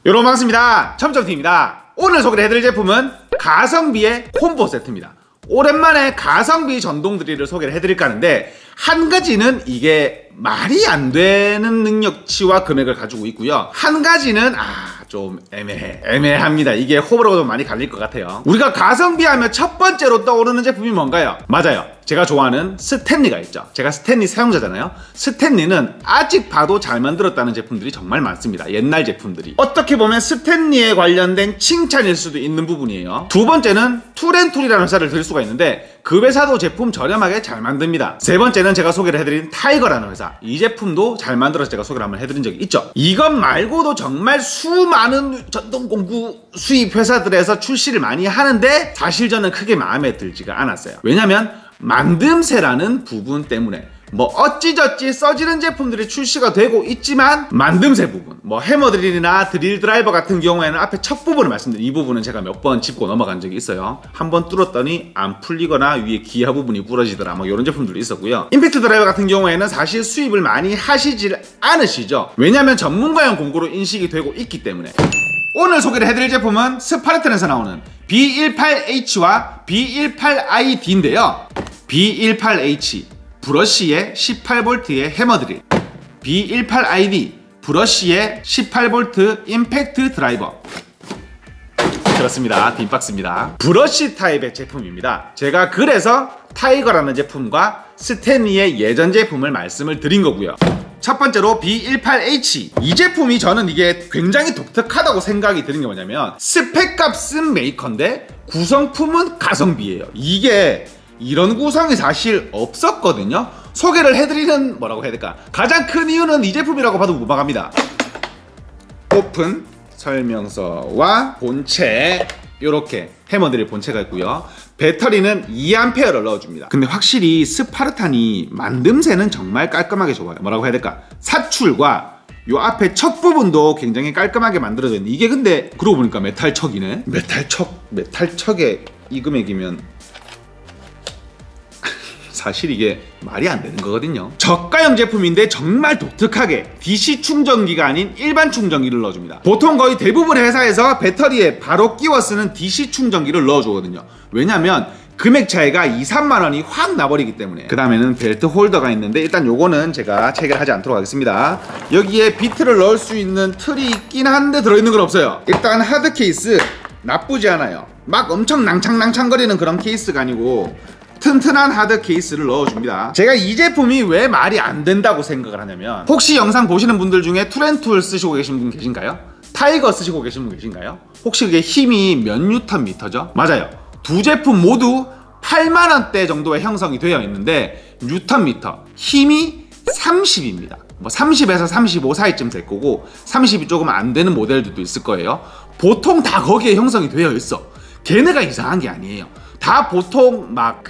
여러분 반갑습니다. 첨점TV입니다. 오늘 소개를 해드릴 제품은 가성비의 콤보 세트입니다. 오랜만에 가성비 전동 드릴을 소개를 해드릴까 하는데, 한 가지는 이게 말이 안 되는 능력치와 금액을 가지고 있고요. 한 가지는 좀 애매합니다. 이게 호불호가 좀 많이 갈릴 것 같아요. 우리가 가성비 하면 첫 번째로 떠오르는 제품이 뭔가요? 맞아요, 제가 좋아하는 스탠리가 있죠. 제가 스탠리 사용자잖아요. 스탠리는 아직 봐도 잘 만들었다는 제품들이 정말 많습니다. 옛날 제품들이. 어떻게 보면 스탠리에 관련된 칭찬일 수도 있는 부분이에요. 두 번째는 툴앤툴이라는 회사를 들 수가 있는데, 그 회사도 제품 저렴하게 잘 만듭니다. 세 번째는 제가 소개를 해드린 타이거라는 회사. 이 제품도 잘 만들어서 제가 소개를 한번 해드린 적이 있죠. 이것 말고도 정말 수많은 전동공구 수입 회사들에서 출시를 많이 하는데, 사실 저는 크게 마음에 들지가 않았어요. 왜냐면 만듦새라는 부분 때문에. 뭐 어찌저찌 써지는 제품들이 출시가 되고 있지만, 만듦새 부분, 뭐 해머드릴이나 드릴 드라이버 같은 경우에는 앞에 첫 부분을 말씀드린 이 부분은 제가 몇 번 짚고 넘어간 적이 있어요. 한번 뚫었더니 안 풀리거나 위에 기아 부분이 부러지더라, 뭐 이런 제품들도 있었고요. 임팩트 드라이버 같은 경우에는 사실 수입을 많이 하시질 않으시죠. 왜냐면 전문가용 공구로 인식이 되고 있기 때문에. 오늘 소개를 해드릴 제품은 스파르탄에서 나오는 B18H와 B18ID인데요. B18H 브러쉬에 18V의 해머드릴, B18ID 브러쉬에 18V 임팩트 드라이버. 그렇습니다, 빈박스입니다. 브러쉬 타입의 제품입니다. 제가 그래서 타이거라는 제품과 스탠리의 예전 제품을 말씀을 드린 거고요. 첫 번째로 B18H, 이 제품이 저는 이게 굉장히 독특하다고 생각이 드는 게 뭐냐면, 스펙값은 메이커인데 구성품은 가성비예요. 이게 이런 구성이 사실 없었거든요. 소개를 해드리는, 뭐라고 해야 될까, 가장 큰 이유는 이 제품이라고 봐도 무방합니다. 오픈 설명서와 본체, 이렇게 해머드릴 본체가 있고요. 배터리는 2A를 넣어줍니다. 근데 확실히 스파르탄이 만듦새는 정말 깔끔하게 좋아요. 뭐라고 해야 될까, 사출과 요 앞에 척 부분도 굉장히 깔끔하게 만들어져 있는, 이게 근데 그러고 보니까 메탈척이네. 메탈척에 이 금액이면 사실 이게 말이 안 되는 거거든요. 저가형 제품인데 정말 독특하게 DC 충전기가 아닌 일반 충전기를 넣어줍니다. 보통 거의 대부분 회사에서 배터리에 바로 끼워 쓰는 DC 충전기를 넣어주거든요. 왜냐면 금액 차이가 2~3만 원이 확 나버리기 때문에. 그 다음에는 벨트 홀더가 있는데, 일단 요거는 제가 체결하지 않도록 하겠습니다. 여기에 비트를 넣을 수 있는 틀이 있긴 한데 들어있는 건 없어요. 일단 하드 케이스 나쁘지 않아요. 막 엄청 낭창낭창거리는 그런 케이스가 아니고 튼튼한 하드 케이스를 넣어줍니다. 제가 이 제품이 왜 말이 안 된다고 생각을 하냐면, 혹시 영상 보시는 분들 중에 툴앤툴 쓰시고 계신 분 계신가요? 타이거 쓰시고 계신 분 계신가요? 혹시 그게 힘이 몇 뉴턴 미터죠? 맞아요, 두 제품 모두 8만원대 정도의 형성이 되어 있는데, 뉴턴 미터 힘이 30입니다. 뭐 30에서 35 사이쯤 될 거고, 30이 조금 안 되는 모델들도 있을 거예요. 보통 다 거기에 형성이 되어 있어. 걔네가 이상한 게 아니에요. 다 보통 막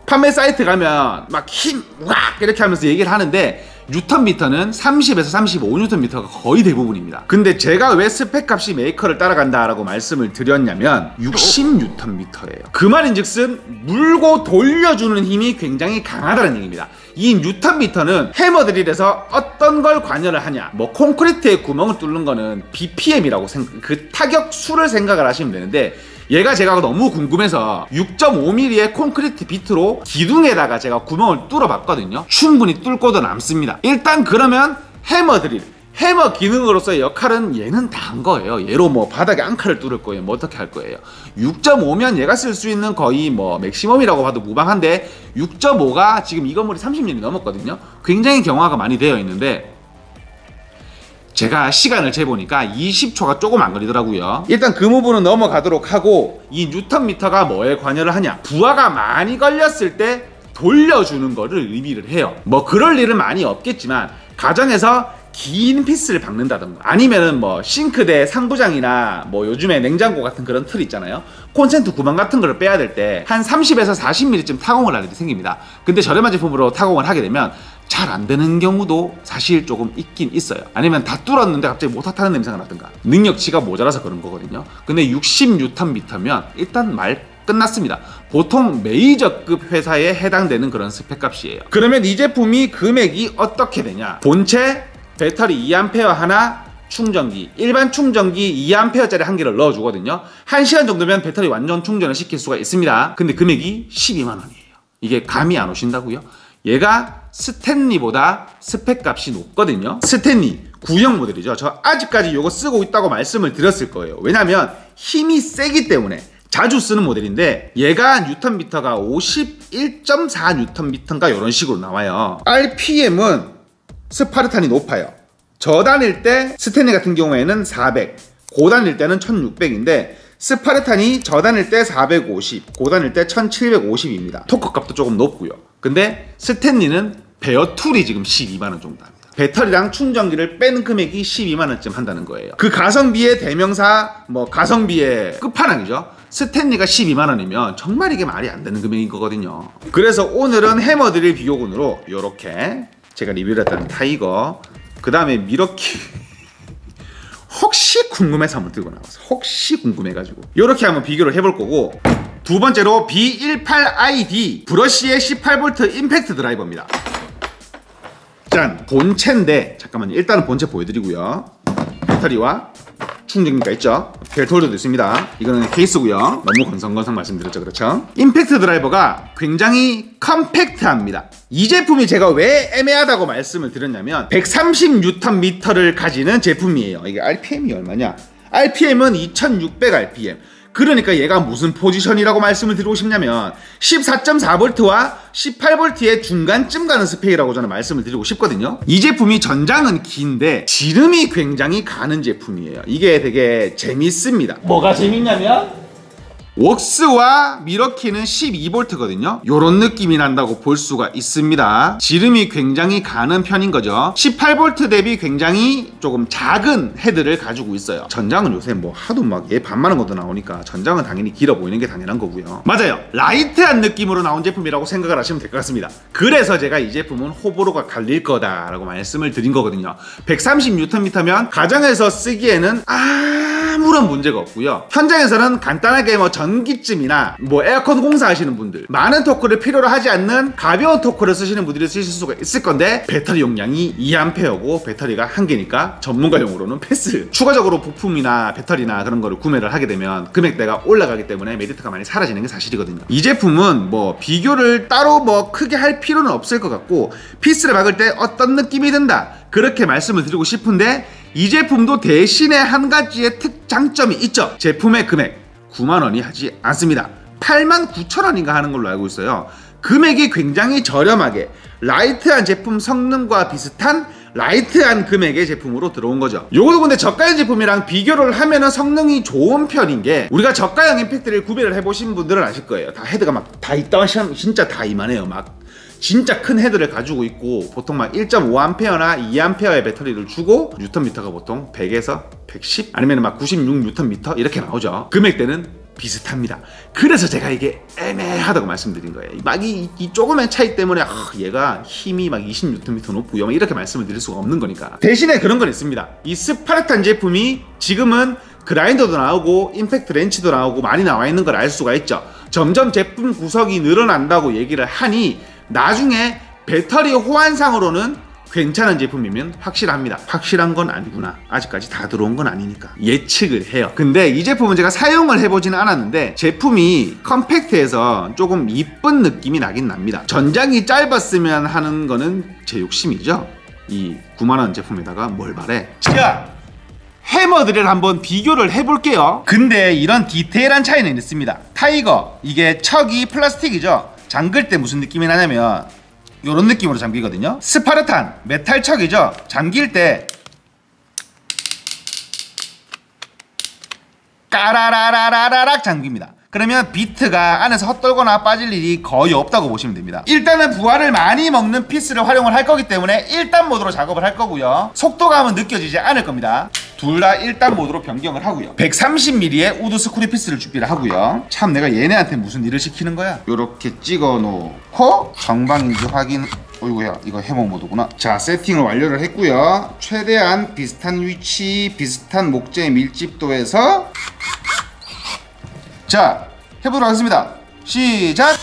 판매 사이트 가면 막 힘 우악 이렇게 하면서 얘기를 하는데, 뉴턴미터는 30에서 35 뉴턴미터가 거의 대부분입니다. 근데 제가 왜 스펙값이 메이커를 따라간다라고 말씀을 드렸냐면, 60 뉴턴미터예요. 그 말인즉슨 물고 돌려주는 힘이 굉장히 강하다는 얘기입니다. 이 뉴턴미터는 해머드릴에서 어떤 걸 관여를 하냐, 뭐 콘크리트에 구멍을 뚫는 거는 BPM이라고 그 타격수를 생각을 하시면 되는데, 얘가 제가 너무 궁금해서 6.5mm의 콘크리트 비트로 기둥에다가 제가 구멍을 뚫어 봤거든요. 충분히 뚫고도 남습니다. 일단 그러면 해머드릴, 해머 기능으로서의 역할은 얘는 다 한 거예요. 얘로 뭐 바닥에 앙카를 뚫을 거예요, 뭐 어떻게 할 거예요. 6.5면 얘가 쓸 수 있는 거의 뭐 맥시멈이라고 봐도 무방한데, 6.5가 지금 이 건물이 30년이 넘었거든요. 굉장히 경화가 많이 되어 있는데, 제가 시간을 재보니까 20초가 조금 안 걸리더라고요. 일단 그 부분은 넘어가도록 하고, 이 뉴턴미터가 뭐에 관여를 하냐, 부하가 많이 걸렸을 때 돌려주는 거를 의미를 해요. 뭐 그럴 일은 많이 없겠지만, 가정에서 긴 피스를 박는다던가, 아니면은 뭐 싱크대 상부장이나 뭐 요즘에 냉장고 같은 그런 틀 있잖아요. 콘센트 구멍 같은 거를 빼야 될 때 한 30에서 40mm쯤 타공을 할 일이 생깁니다. 근데 저렴한 제품으로 타공을 하게 되면 잘 안 되는 경우도 사실 조금 있긴 있어요. 아니면 다 뚫었는데 갑자기 모터 타는 냄새가 나든가, 능력치가 모자라서 그런 거거든요. 근데 60Nm면 일단 말 끝났습니다. 보통 메이저급 회사에 해당되는 그런 스펙값이에요. 그러면 이 제품이 금액이 어떻게 되냐, 본체 배터리 2A 하나, 충전기, 일반 충전기 2A짜리 한 개를 넣어주거든요. 1시간 정도면 배터리 완전 충전을 시킬 수가 있습니다. 근데 금액이 12만원이에요. 이게 감이 안 오신다고요? 얘가 스탠리보다 스펙 값이 높거든요. 스탠리 구형 모델이죠. 저 아직까지 이거 쓰고 있다고 말씀을 드렸을 거예요. 왜냐면 힘이 세기 때문에 자주 쓰는 모델인데 얘가 뉴턴미터가 51.4N인가 이런 식으로 나와요. RPM은 스파르탄이 높아요. 저단일 때 스탠리 같은 경우에는 400, 고단일 때는 1600인데 스파르탄이 저단일 때 450, 고단일 때 1750입니다. 토크 값도 조금 높고요. 근데 스탠리는 베어툴이 지금 12만원 정도 합니다. 배터리랑 충전기를 뺀 금액이 12만원쯤 한다는 거예요. 그 가성비의 대명사, 가성비의 끝판왕이죠. 스탠리가 12만원이면 정말 이게 말이 안 되는 금액인 거거든요. 그래서 오늘은 해머드릴 비교군으로 이렇게 제가 리뷰를 했던 타이거, 그 다음에 미러키 혹시 궁금해서 한번 들고 나와서 혹시 궁금해가지고 이렇게 한번 비교를 해볼 거고, 두 번째로 B18ID 브러쉬의 18V 임팩트 드라이버입니다. 짠! 본체인데 잠깐만요. 일단은 본체 보여드리고요. 배터리와 충전기가 있죠. 벨트홀더도 있습니다. 이거는 케이스고요. 너무 건성건성 말씀드렸죠. 그렇죠? 임팩트 드라이버가 굉장히 컴팩트합니다. 이 제품이 제가 왜 애매하다고 말씀을 드렸냐면 130Nm를 가지는 제품이에요. 이게 RPM이 얼마냐? RPM은 2600rpm. 그러니까 얘가 무슨 포지션이라고 말씀을 드리고 싶냐면 14.4V와 18V의 중간쯤 가는 스펙이라고 저는 말씀을 드리고 싶거든요. 이 제품이 전장은 긴데 지름이 굉장히 가는 제품이에요. 이게 되게 재밌습니다. 뭐가 재밌냐면 웍스와 미러키는 12V거든요. 요런 느낌이 난다고 볼 수가 있습니다. 지름이 굉장히 가는 편인 거죠. 18V 대비 굉장히 조금 작은 헤드를 가지고 있어요. 전장은 요새 하도 얘 반만한 것도 나오니까 전장은 당연히 길어 보이는 게 당연한 거고요. 맞아요. 라이트한 느낌으로 나온 제품이라고 생각을 하시면 될 것 같습니다. 그래서 제가 이 제품은 호불호가 갈릴 거다라고 말씀을 드린 거거든요. 130N면 가정에서 쓰기에는 아무런 문제가 없고요. 현장에서는 간단하게 전기쯤이나 에어컨 공사하시는 분들, 많은 토크를 필요로 하지 않는 가벼운 토크를 쓰시는 분들이 쓰실 수가 있을 건데 배터리 용량이 2A고 배터리가 한 개니까 전문가용으로는 패스. 추가적으로 부품이나 배터리나 그런 거를 구매를 하게 되면 금액대가 올라가기 때문에 메리트가 많이 사라지는 게 사실이거든요. 이 제품은 비교를 따로 크게 할 필요는 없을 것 같고, 피스를 박을 때 어떤 느낌이 든다 그렇게 말씀을 드리고 싶은데, 이 제품도 대신에 한 가지의 특장점이 있죠. 제품의 금액 9만원이 하지 않습니다. 89,000원인가 하는 걸로 알고 있어요. 금액이 굉장히 저렴하게 라이트한 제품 성능과 비슷한 라이트한 금액의 제품으로 들어온 거죠. 요것도 근데 저가형 제품이랑 비교를 하면은 성능이 좋은 편인 게, 우리가 저가형 임팩트를 구매를 해보신 분들은 아실 거예요. 다 헤드가 다 있다, 진짜 다 이만해요. 진짜 큰 헤드를 가지고 있고, 보통 1.5A나 2A의 배터리를 주고 뉴턴미터가 보통 100에서 110 아니면 96Nm 이렇게 나오죠. 금액대는 비슷합니다. 그래서 제가 이게 애매하다고 말씀드린 거예요. 이 조그만 차이 때문에 얘가 힘이 20Nm 높고요 이렇게 말씀을 드릴 수가 없는 거니까. 대신에 그런 건 있습니다. 이 스파르탄 제품이 지금은 그라인더도 나오고 임팩트 렌치도 나오고 많이 나와 있는 걸 알 수가 있죠. 점점 제품 구석이 늘어난다고 얘기를 하니 나중에 배터리 호환상으로는 괜찮은 제품이면 확실합니다. 확실한 건 아니구나. 아직까지 다 들어온 건 아니니까 예측을 해요. 근데 이 제품은 제가 사용을 해보지는 않았는데 제품이 컴팩트해서 조금 이쁜 느낌이 나긴 납니다. 전장이 짧았으면 하는 거는 제 욕심이죠. 이 9만원 제품에다가 뭘 바래. 자, 해머드를 한번 비교를 해볼게요. 근데 이런 디테일한 차이는 있습니다. 타이거, 이게 척이 플라스틱이죠. 잠글 때 무슨 느낌이 나냐면 이런 느낌으로 잠기거든요. 스파르탄 메탈 척이죠. 잠길 때 까라라라라락 잠깁니다. 그러면 비트가 안에서 헛돌거나 빠질 일이 거의 없다고 보시면 됩니다. 일단은 부하를 많이 먹는 피스를 활용을 할 거기 때문에 1단 모드로 작업을 할 거고요. 속도감은 느껴지지 않을 겁니다. 둘 다 1단 모드로 변경을 하고요. 130mm의 우드 스크류 피스를 준비를 하고요. 참 내가 얘네한테 무슨 일을 시키는 거야. 요렇게 찍어 놓고 정방인지 확인. 어이구야, 이거 해머 모드구나. 자, 세팅을 완료를 했고요. 최대한 비슷한 위치, 비슷한 목재 밀집도에서 자, 해보도록 하겠습니다. 시작!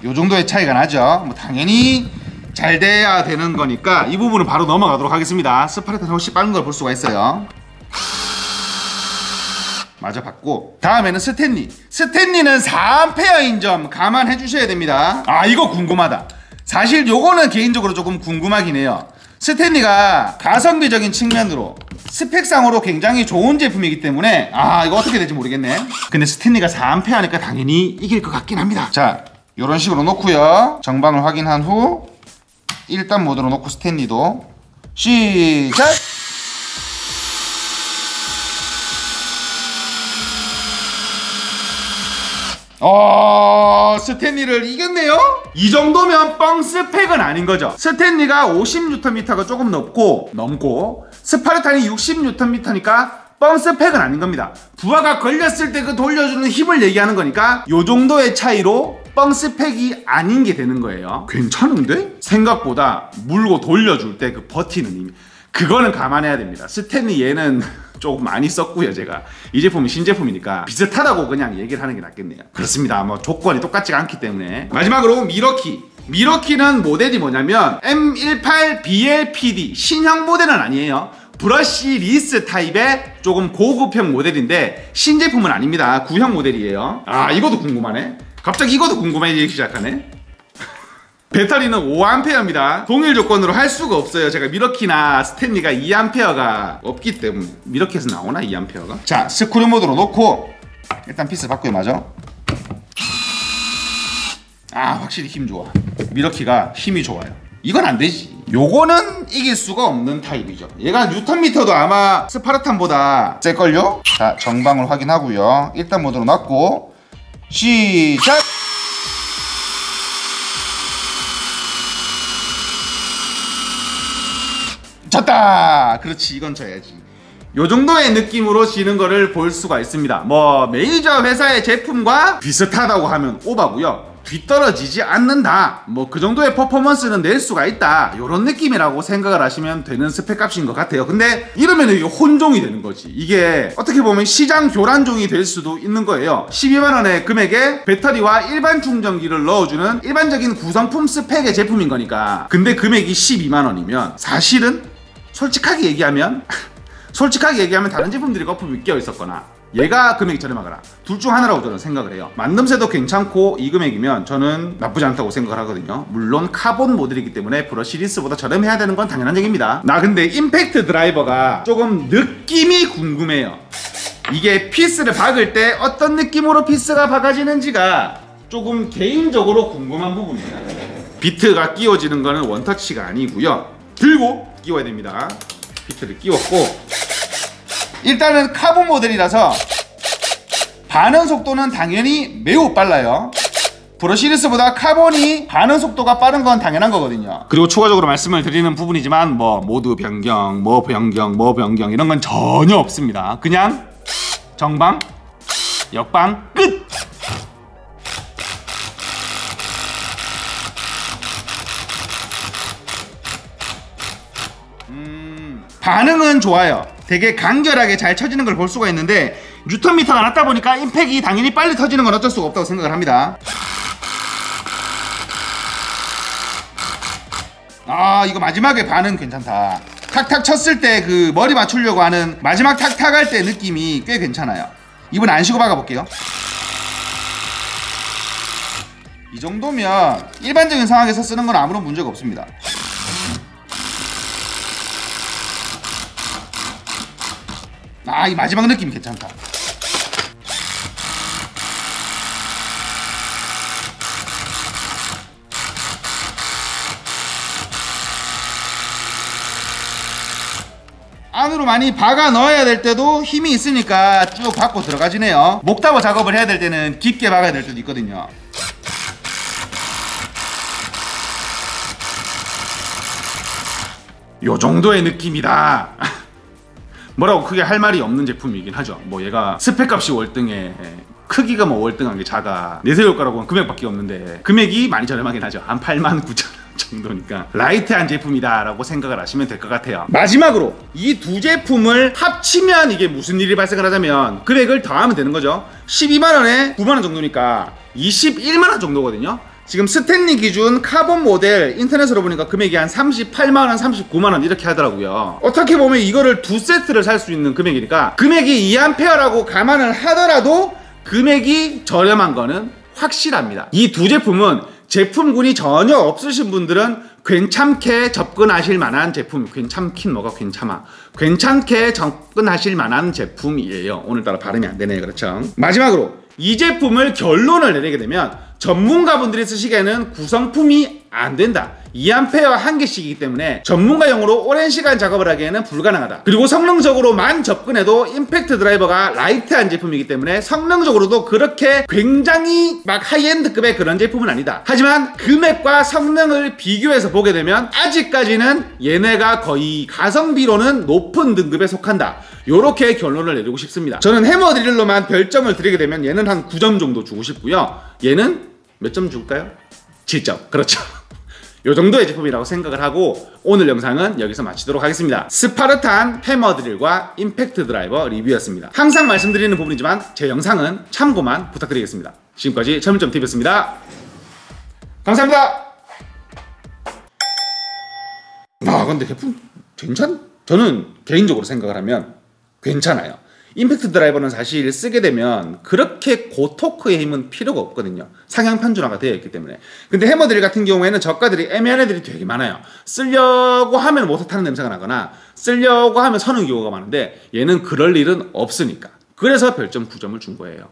요 정도의 차이가 나죠. 뭐 당연히 잘 돼야 되는 거니까 이 부분은 바로 넘어가도록 하겠습니다. 스파르타는 훨씬 빠른 걸 볼 수가 있어요. 맞아 봤고, 다음에는 스탠리. 스탠리는 4A인 점 감안해 주셔야 됩니다. 아, 이거 궁금하다. 사실 요거는 개인적으로 조금 궁금하긴 해요. 스탠리가 가성비적인 측면으로 스펙상으로 굉장히 좋은 제품이기 때문에 이거 어떻게 될지 모르겠네. 근데 스탠리가 4A 하니까 당연히 이길 것 같긴 합니다. 자, 요런 식으로 놓고요, 정방을 확인한 후 1단 모드로 놓고 스탠리도 시작! 스탠리를 이겼네요? 이 정도면 뻥 스펙은 아닌 거죠. 스탠리가 50Nm가 조금 넘고 스파르탄이 60Nm니까 뻥 스펙은 아닌 겁니다. 부하가 걸렸을 때 그 돌려주는 힘을 얘기하는 거니까 요 정도의 차이로 뻥 스펙이 아닌 게 되는 거예요. 괜찮은데? 생각보다 물고 돌려줄 때 그 버티는 힘, 그거는 감안해야 됩니다. 스탠리 얘는 조금 많이 썼고요. 제가 이 제품은 신제품이니까 비슷하다고 그냥 얘기를 하는 게 낫겠네요. 그렇습니다. 뭐 조건이 똑같지가 않기 때문에. 마지막으로 미러키. 미러키는 모델이 뭐냐면 M18BLPD 신형 모델은 아니에요. 브러쉬 리스 타입의 조금 고급형 모델인데 신제품은 아닙니다. 구형 모델이에요. 이것도 궁금하네. 갑자기 이것도 궁금해지기 시작하네. 배터리는 5A입니다. 동일 조건으로 할 수가 없어요. 제가 미러키나 스탠리가 2A가 없기 때문에. 미러키에서 나오나 2A가? 자, 스크류 모드로 놓고 일단 피스 바꾸요. 맞아? 확실히 힘 좋아. 미러키가 힘이 좋아요. 이건 안 되지. 요거는 이길 수가 없는 타입이죠. 얘가 뉴턴미터도 아마 스파르탄보다 셀걸요? 자, 정방을 확인하고요, 1단 모드로 놨고 시작! 졌다! 그렇지, 이건 져야지. 요 정도의 느낌으로 지는 거를 볼 수가 있습니다. 뭐 메이저 회사의 제품과 비슷하다고 하면 오바고요. 뒤떨어지지 않는다, 뭐 그 정도의 퍼포먼스는 낼 수가 있다, 요런 느낌이라고 생각을 하시면 되는 스펙값인 것 같아요. 근데 이러면 이게 혼종이 되는 거지. 이게 어떻게 보면 시장 교란종이 될 수도 있는 거예요. 12만원의 금액에 배터리와 일반 충전기를 넣어주는 일반적인 구성품 스펙의 제품인 거니까. 근데 금액이 12만원이면 사실은 솔직하게 얘기하면 다른 제품들이 거품이 껴 있었거나 얘가 금액이 저렴하거나 둘 중 하나라고 저는 생각을 해요. 만듦새도 괜찮고 이 금액이면 저는 나쁘지 않다고 생각을 하거든요. 물론 카본 모델이기 때문에 브러쉬 리스보다 저렴해야 되는 건 당연한 얘기입니다. 나 근데 임팩트 드라이버가 조금 느낌이 궁금해요. 이게 피스를 박을 때 어떤 느낌으로 피스가 박아지는지가 조금 개인적으로 궁금한 부분입니다. 비트가 끼워지는 거는 원터치가 아니고요, 들고 끼워야 됩니다. 비트를 끼웠고, 일단은 카본 모델이라서 반응 속도는 당연히 매우 빨라요. 브러쉬리스보다 카본이 반응 속도가 빠른 건 당연한 거거든요. 그리고 추가적으로 말씀을 드리는 부분이지만 뭐 모드 변경, 뭐 변경 이런 건 전혀 없습니다. 그냥 정방, 역방, 끝! 반응은 좋아요. 되게 간결하게 잘 쳐지는 걸 볼 수가 있는데 뉴턴미터가 낮다 보니까 임팩이 당연히 빨리 터지는 건 어쩔 수가 없다고 생각을 합니다. 이거 마지막에 반응 괜찮다. 탁탁 쳤을 때 그 머리 맞추려고 하는 마지막 탁탁 할 때 느낌이 꽤 괜찮아요. 이번에 안 쉬고 박아볼게요. 이 정도면 일반적인 상황에서 쓰는 건 아무런 문제가 없습니다. 이 마지막 느낌이 괜찮다. 안으로 많이 박아 넣어야 될 때도 힘이 있으니까 쭉 박고 들어가지네요. 목타버 작업을 해야 될 때는 깊게 박아야 될 때도 있거든요. 요 정도의 느낌이다. 뭐라고 크게 할 말이 없는 제품이긴 하죠. 뭐 얘가 스펙값이 월등해, 크기가 뭐 월등한 게 작아, 내세울거라고는 금액밖에 없는데 금액이 많이 저렴하긴 하죠. 한 89,000원 정도니까 라이트한 제품이다 라고 생각을 하시면 될 것 같아요. 마지막으로 이 두 제품을 합치면 이게 무슨 일이 발생을 하자면 금액을 더하면 되는 거죠. 12만원에 9만원 정도니까 21만원 정도거든요. 지금 스탠리 기준 카본 모델 인터넷으로 보니까 금액이 한 38만원, 39만원 이렇게 하더라고요. 어떻게 보면 이거를 두 세트를 살 수 있는 금액이니까 금액이 2A라고 감안을 하더라도 금액이 저렴한 거는 확실합니다. 이 두 제품은 제품군이 전혀 없으신 분들은 괜찮게 접근하실 만한 제품. 괜찮긴 뭐가 괜찮아. 괜찮게 접근하실 만한 제품이에요. 오늘따라 발음이 안 되네요. 그렇죠? 마지막으로 이 제품을 결론을 내리게 되면 전문가분들이 쓰시기에는 구성품이 안 된다. 2A 한 개씩이기 때문에 전문가용으로 오랜 시간 작업을 하기에는 불가능하다. 그리고 성능적으로만 접근해도 임팩트 드라이버가 라이트한 제품이기 때문에 성능적으로도 그렇게 굉장히 막 하이엔드급의 그런 제품은 아니다. 하지만 금액과 성능을 비교해서 보게 되면 아직까지는 얘네가 거의 가성비로는 높은 등급에 속한다. 요렇게 결론을 내리고 싶습니다. 저는 해머 드릴로만 별점을 드리게 되면 얘는 한 9점 정도 주고 싶고요. 얘는 몇 점 줄까요? 7점. 그렇죠. 요 정도의 제품이라고 생각을 하고 오늘 영상은 여기서 마치도록 하겠습니다. 스파르탄 해머 드릴과 임팩트 드라이버 리뷰였습니다. 항상 말씀드리는 부분이지만 제 영상은 참고만 부탁드리겠습니다. 지금까지 철문점TV였습니다. 감사합니다. 근데 제품 저는 개인적으로 생각을 하면 괜찮아요. 임팩트 드라이버는 사실 쓰게 되면 그렇게 고토크의 힘은 필요가 없거든요. 상향 편준화가 되어 있기 때문에. 근데 해머 드릴 같은 경우에는 저가들이 애매한 애들이 되게 많아요. 쓰려고 하면 모터 타는 냄새가 나거나 쓰려고 하면 서는 경우가 많은데 얘는 그럴 일은 없으니까. 그래서 별점 9점을 준 거예요.